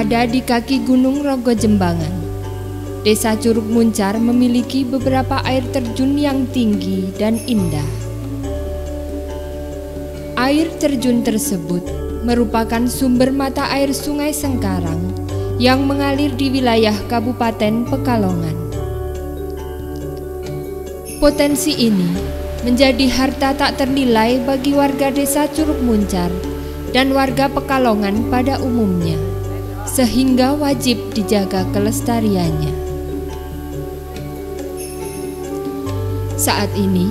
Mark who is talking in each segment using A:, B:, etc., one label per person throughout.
A: Berada di kaki Gunung Rogo Jembangan, Desa Curug Muncar memiliki beberapa air terjun yang tinggi dan indah. Air terjun tersebut merupakan sumber mata air Sungai Sengkarang yang mengalir di wilayah Kabupaten Pekalongan. Potensi ini menjadi harta tak ternilai bagi warga Desa Curug Muncar dan warga Pekalongan pada umumnya, sehingga wajib dijaga kelestariannya. Saat ini,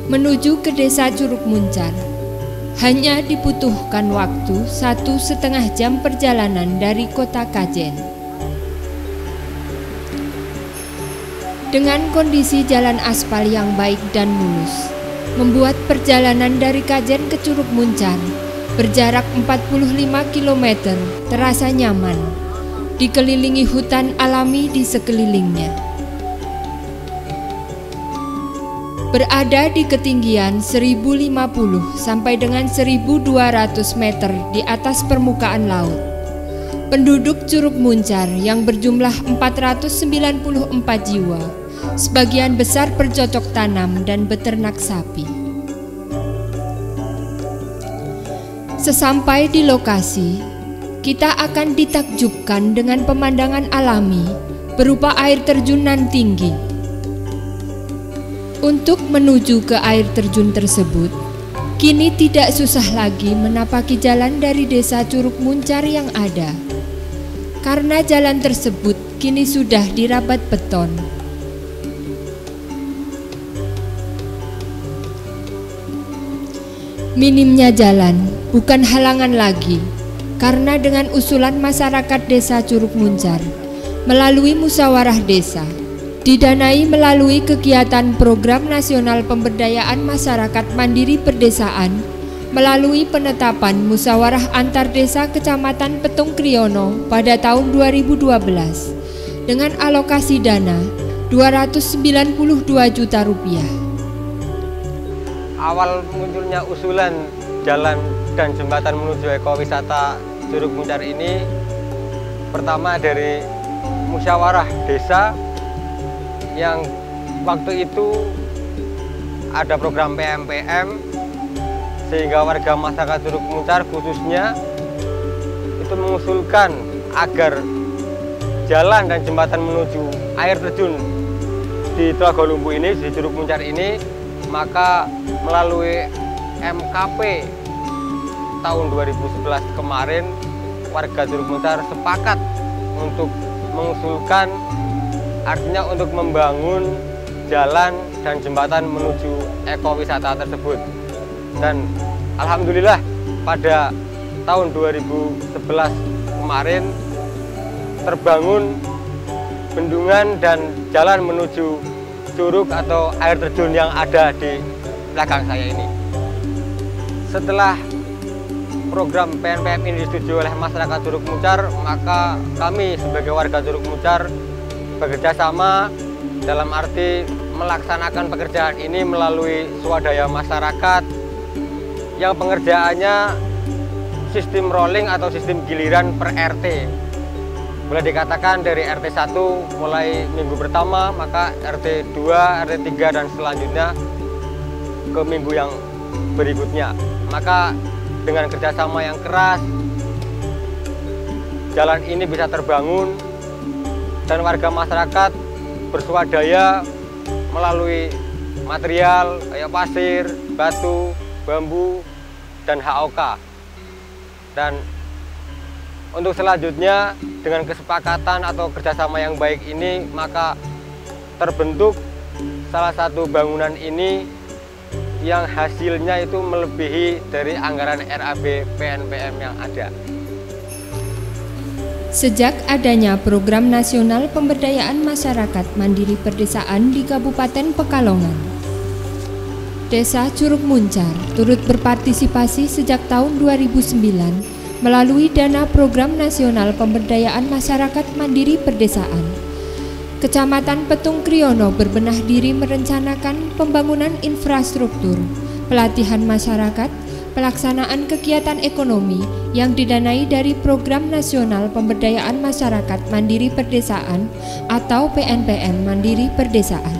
A: menuju ke Desa Curug Muncar hanya dibutuhkan waktu 1,5 jam perjalanan dari kota Kajen. Dengan kondisi jalan aspal yang baik dan mulus, membuat perjalanan dari Kajen ke Curug Muncar berjarak 45 km terasa nyaman, dikelilingi hutan alami di sekelilingnya. Berada di ketinggian 1050 sampai dengan 1200 meter di atas permukaan laut, penduduk Curug Muncar yang berjumlah 494 jiwa, sebagian besar bercocok tanam dan beternak sapi. Sesampai di lokasi, kita akan ditakjubkan dengan pemandangan alami berupa air terjunan tinggi. Untuk menuju ke air terjun tersebut, kini tidak susah lagi menapaki jalan dari Desa Curug Muncar yang ada, karena jalan tersebut kini sudah dirabat beton. Minimnya jalan bukan halangan lagi, karena dengan usulan masyarakat Desa Curug Muncar melalui musyawarah desa, didanai melalui kegiatan Program Nasional Pemberdayaan Masyarakat Mandiri Perdesaan melalui penetapan musyawarah antar desa Kecamatan Petung Kriono pada tahun 2012 dengan alokasi dana Rp292 juta.
B: Awal munculnya usulan jalan dan jembatan menuju ekowisata Curug Muncar ini pertama dari musyawarah desa yang waktu itu ada program PMPM, sehingga warga masyarakat Curug Muncar khususnya itu mengusulkan agar jalan dan jembatan menuju air terjun di Telaga Lumbu ini, di Curug Muncar ini, maka melalui MKP tahun 2011 kemarin, warga Curug Muncar sepakat untuk mengusulkan, artinya untuk membangun jalan dan jembatan menuju ekowisata tersebut. Dan alhamdulillah pada tahun 2011 kemarin terbangun bendungan dan jalan menuju curug atau air terjun yang ada di belakang saya ini. Setelah program PNPM ini disetujui oleh masyarakat Curug Muncar, maka kami sebagai warga Curug Muncar bekerja sama dalam arti melaksanakan pekerjaan ini melalui swadaya masyarakat yang pengerjaannya sistem rolling atau sistem giliran per RT. Boleh dikatakan dari RT 1 mulai minggu pertama, maka RT 2, RT 3 dan selanjutnya ke minggu yang berikutnya. Maka dengan kerjasama yang keras, jalan ini bisa terbangun dan warga masyarakat berswadaya melalui material kayak pasir, batu, bambu, dan HOK. Dan untuk selanjutnya dengan kesepakatan atau kerjasama yang baik ini, maka terbentuk salah satu bangunan ini yang hasilnya itu melebihi dari anggaran RAB PNPM yang ada.
A: Sejak adanya Program Nasional Pemberdayaan Masyarakat Mandiri Perdesaan di Kabupaten Pekalongan, Desa Curug Muncar turut berpartisipasi sejak tahun 2009 melalui dana Program Nasional Pemberdayaan Masyarakat Mandiri Perdesaan. Kecamatan Petung Kriono berbenah diri merencanakan pembangunan infrastruktur, pelatihan masyarakat, pelaksanaan kegiatan ekonomi yang didanai dari Program Nasional Pemberdayaan Masyarakat Mandiri Perdesaan atau PNPM Mandiri Perdesaan.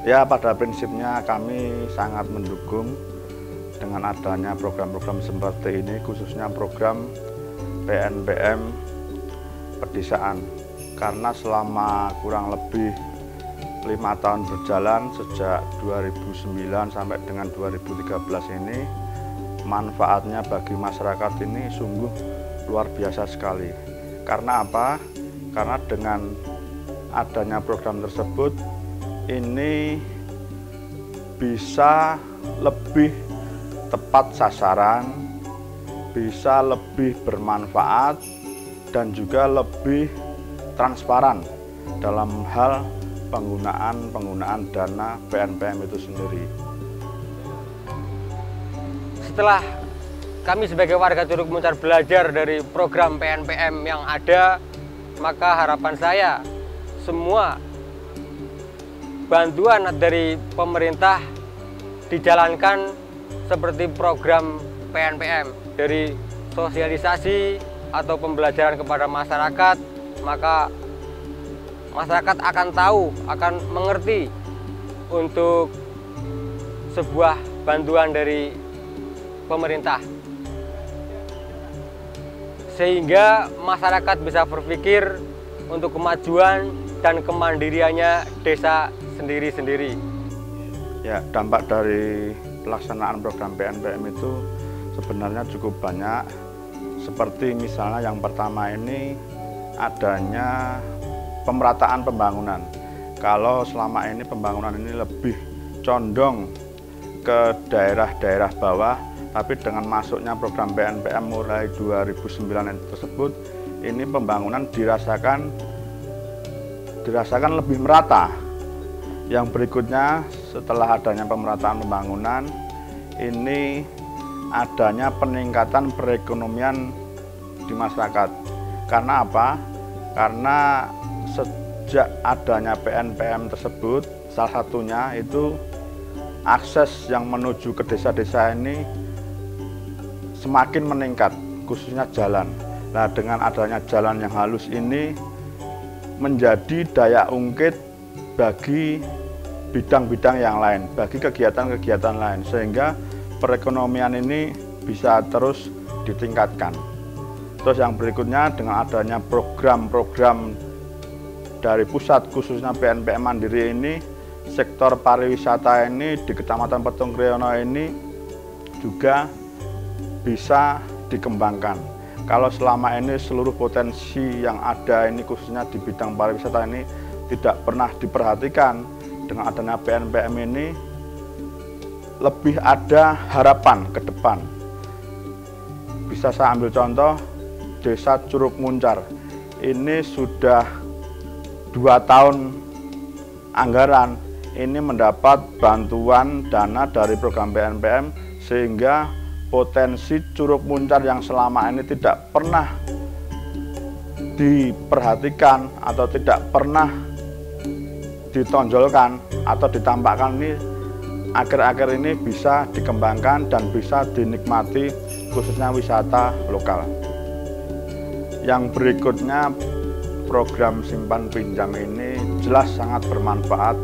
C: Ya, pada prinsipnya kami sangat mendukung dengan adanya program-program seperti ini, khususnya program PNPM Perdesaan. Karena selama kurang lebih 5 tahun berjalan sejak 2009 sampai dengan 2013 ini, manfaatnya bagi masyarakat ini sungguh luar biasa sekali. Karena apa? Karena dengan adanya program tersebut ini bisa lebih tepat sasaran, bisa lebih bermanfaat, dan juga lebih transparan dalam hal penggunaan dana PNPM itu sendiri.
B: Setelah kami sebagai warga Curug Muncar belajar dari program PNPM yang ada, maka harapan saya semua bantuan dari pemerintah dijalankan seperti program PNPM, dari sosialisasi atau pembelajaran kepada masyarakat, maka masyarakat akan tahu, akan mengerti untuk sebuah bantuan dari pemerintah, sehingga masyarakat bisa berpikir untuk kemajuan dan kemandiriannya desa sendiri-sendiri.
C: Ya, dampak dari pelaksanaan program PNPM itu sebenarnya cukup banyak. Seperti misalnya yang pertama ini adanya pemerataan pembangunan. Kalau selama ini pembangunan ini lebih condong ke daerah-daerah bawah, tapi dengan masuknya program PNPM mulai 2009 tersebut, ini pembangunan dirasakan lebih merata. Yang berikutnya, setelah adanya pemerataan pembangunan, ini adanya peningkatan perekonomian di masyarakat. Karena apa? Karena sejak adanya PNPM tersebut, salah satunya itu akses yang menuju ke desa-desa ini semakin meningkat, khususnya jalan. Nah, dengan adanya jalan yang halus ini menjadi daya ungkit bagi bidang-bidang yang lain, bagi kegiatan-kegiatan lain, sehingga perekonomian ini bisa terus ditingkatkan. Terus yang berikutnya, dengan adanya program-program dari pusat, khususnya PNPM Mandiri ini, sektor pariwisata ini di Kecamatan Petung Kriono ini juga bisa dikembangkan. Kalau selama ini seluruh potensi yang ada ini, khususnya di bidang pariwisata ini, tidak pernah diperhatikan, dengan adanya PNPM ini lebih ada harapan ke depan. Bisa saya ambil contoh, Desa Curug Muncar ini sudah 2 tahun anggaran ini mendapat bantuan dana dari program PNPM, sehingga potensi Curug Muncar yang selama ini tidak pernah diperhatikan atau tidak pernah ditonjolkan atau ditampakkan ini akhir-akhir ini bisa dikembangkan dan bisa dinikmati, khususnya wisata lokal. Yang berikutnya, program simpan pinjam ini jelas sangat bermanfaat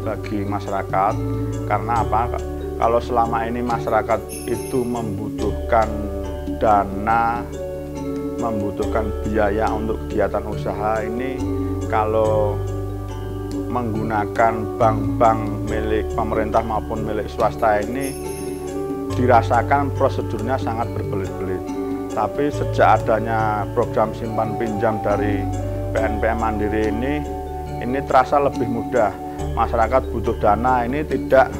C: bagi masyarakat. Karena apa? Kalau selama ini masyarakat itu membutuhkan dana, membutuhkan biaya untuk kegiatan usaha ini, kalau menggunakan bank-bank milik pemerintah maupun milik swasta ini dirasakan prosedurnya sangat berbelit-belit. Tapi sejak adanya program simpan pinjam dari PNPM Mandiri ini terasa lebih mudah. Masyarakat butuh dana ini tidak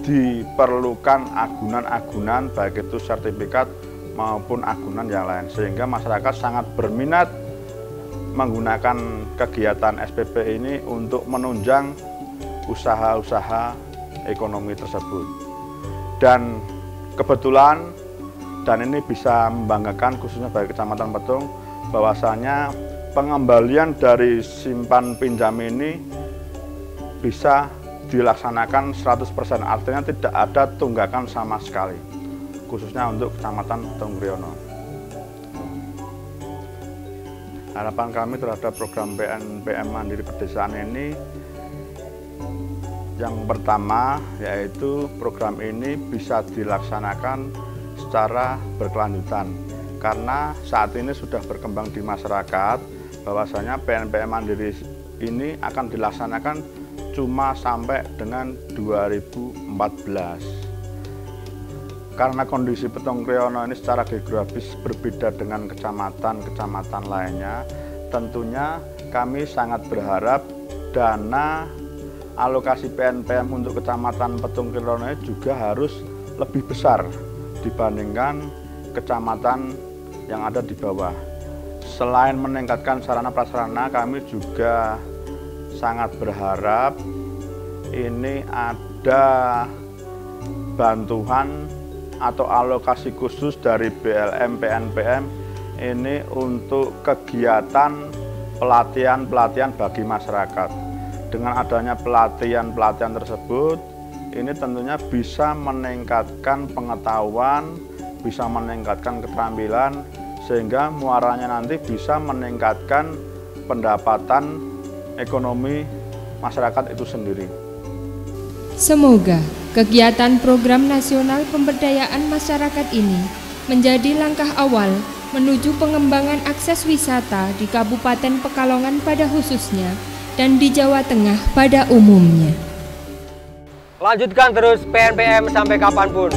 C: diperlukan agunan-agunan, baik itu sertifikat maupun agunan yang lain, sehingga masyarakat sangat berminat menggunakan kegiatan SPP ini untuk menunjang usaha-usaha ekonomi tersebut. Dan kebetulan, dan ini bisa membanggakan khususnya bagi Kecamatan Petung, bahwasanya pengembalian dari simpan pinjam ini bisa dilaksanakan 100%, artinya tidak ada tunggakan sama sekali, khususnya untuk Kecamatan Petung Kriono. Harapan kami terhadap program PNPM Mandiri Pedesaan ini, yang pertama yaitu program ini bisa dilaksanakan secara berkelanjutan, karena saat ini sudah berkembang di masyarakat bahwasanya PNPM Mandiri ini akan dilaksanakan cuma sampai dengan 2014. Karena kondisi Petung Kriono ini secara geografis berbeda dengan kecamatan-kecamatan lainnya, tentunya kami sangat berharap dana alokasi PNPM untuk Kecamatan Petung Kriono juga harus lebih besar dibandingkan kecamatan yang ada di bawah. Selain meningkatkan sarana prasarana, kami juga sangat berharap ini ada bantuan atau alokasi khusus dari BLM PNPM ini untuk kegiatan pelatihan bagi masyarakat. Dengan adanya pelatihan tersebut, ini tentunya bisa meningkatkan pengetahuan, bisa meningkatkan keterampilan, sehingga muaranya nanti bisa meningkatkan pendapatan ekonomi masyarakat itu sendiri.
A: Semoga kegiatan program nasional pemberdayaan masyarakat ini menjadi langkah awal menuju pengembangan akses wisata di Kabupaten Pekalongan pada khususnya dan di Jawa Tengah pada umumnya.
B: Lanjutkan terus PNPM sampai kapanpun.